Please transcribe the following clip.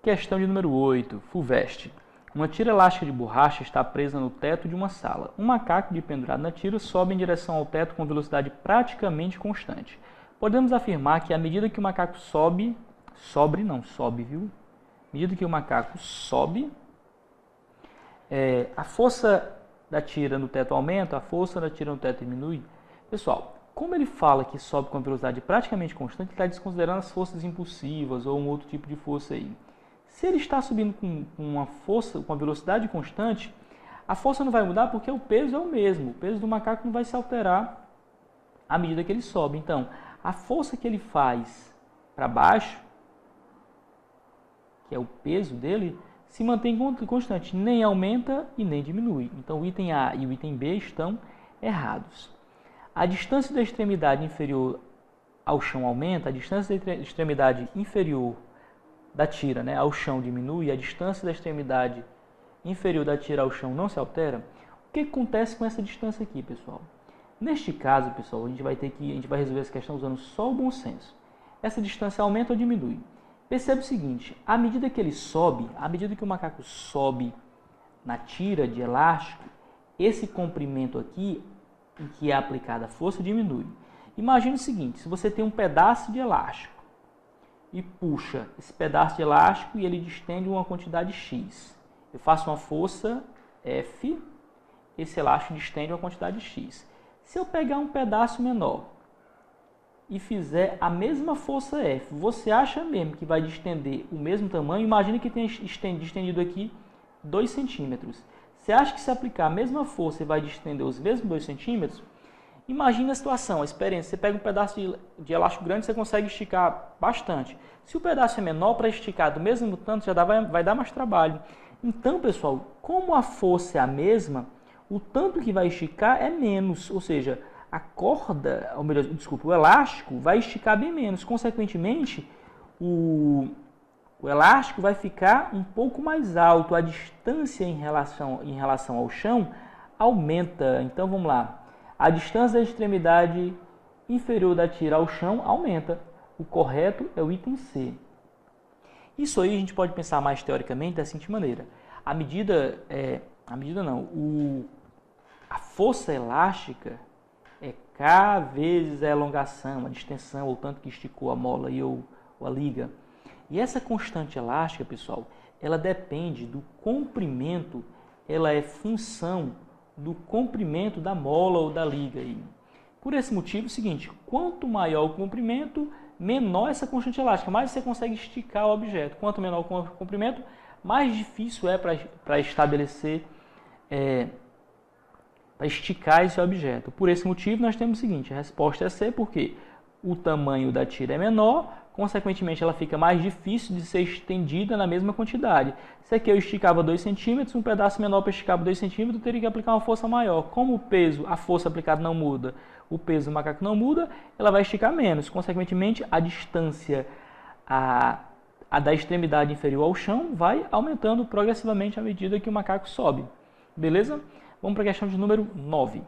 Questão de número 8. FUVEST. Uma tira elástica de borracha está presa no teto de uma sala. Um macaco de pendurado na tira sobe em direção ao teto com velocidade praticamente constante. Podemos afirmar que à medida que o macaco sobe, viu? À medida que o macaco sobe, a força da tira no teto aumenta, a força da tira no teto diminui. Pessoal, como ele fala que sobe com velocidade praticamente constante, ele está desconsiderando as forças impulsivas ou um outro tipo de força aí. Se ele está subindo com uma força, com uma velocidade constante, a força não vai mudar porque o peso é o mesmo. O peso do macaco não vai se alterar à medida que ele sobe. Então, a força que ele faz para baixo, que é o peso dele, se mantém constante, nem aumenta e nem diminui. Então, o item A e o item B estão errados. A distância da extremidade inferior ao chão aumenta, a distância da extremidade inferior da tira, ao chão diminui, a distância da extremidade inferior da tira ao chão não se altera. O que acontece com essa distância aqui, pessoal? Neste caso, pessoal, a gente vai resolver essa questão usando só o bom senso. Essa distância aumenta ou diminui? Percebe o seguinte, à medida que ele sobe, à medida que o macaco sobe na tira de elástico, esse comprimento aqui, em que é aplicada a força, diminui. Imagine o seguinte, se você tem um pedaço de elástico e puxa esse pedaço de elástico e ele distende uma quantidade X. Eu faço uma força F, esse elástico distende uma quantidade X. Se eu pegar um pedaço menor e fizer a mesma força F, você acha mesmo que vai distender o mesmo tamanho? Imagine que tenha distendido aqui 2 centímetros. Você acha que se aplicar a mesma força vai distender os mesmos 2 centímetros? Imagina a situação, a experiência. Você pega um pedaço de elástico grande, você consegue esticar bastante. Se o pedaço é menor, para esticar do mesmo tanto, vai dar mais trabalho. Então, pessoal, como a força é a mesma, o tanto que vai esticar é menos. Ou seja, a corda, ou melhor, desculpa, o elástico vai esticar bem menos. Consequentemente, o elástico vai ficar um pouco mais alto. A distância em relação ao chão aumenta. Então, vamos lá. A distância da extremidade inferior da tira ao chão aumenta. O correto é o item C. Isso aí a gente pode pensar mais teoricamente da seguinte maneira. A força elástica é K vezes a elongação, a distensão, ou tanto que esticou a mola ou a liga. E essa constante elástica, pessoal, ela depende do comprimento, ela é função do comprimento da mola ou da liga. Por esse motivo, é o seguinte, quanto maior o comprimento, menor essa constante elástica, mais você consegue esticar o objeto. Quanto menor o comprimento, mais difícil é para estabelecer, para esticar esse objeto. Por esse motivo, nós temos o seguinte, a resposta é C, porque o tamanho da tira é menor, consequentemente ela fica mais difícil de ser estendida na mesma quantidade. Se aqui eu esticava 2 centímetros, um pedaço menor para esticar 2 centímetros, eu teria que aplicar uma força maior. Como o peso, a força aplicada não muda, o peso do macaco não muda, ela vai esticar menos. Consequentemente, a distância da extremidade inferior ao chão vai aumentando progressivamente à medida que o macaco sobe. Beleza? Vamos para a questão de número 9.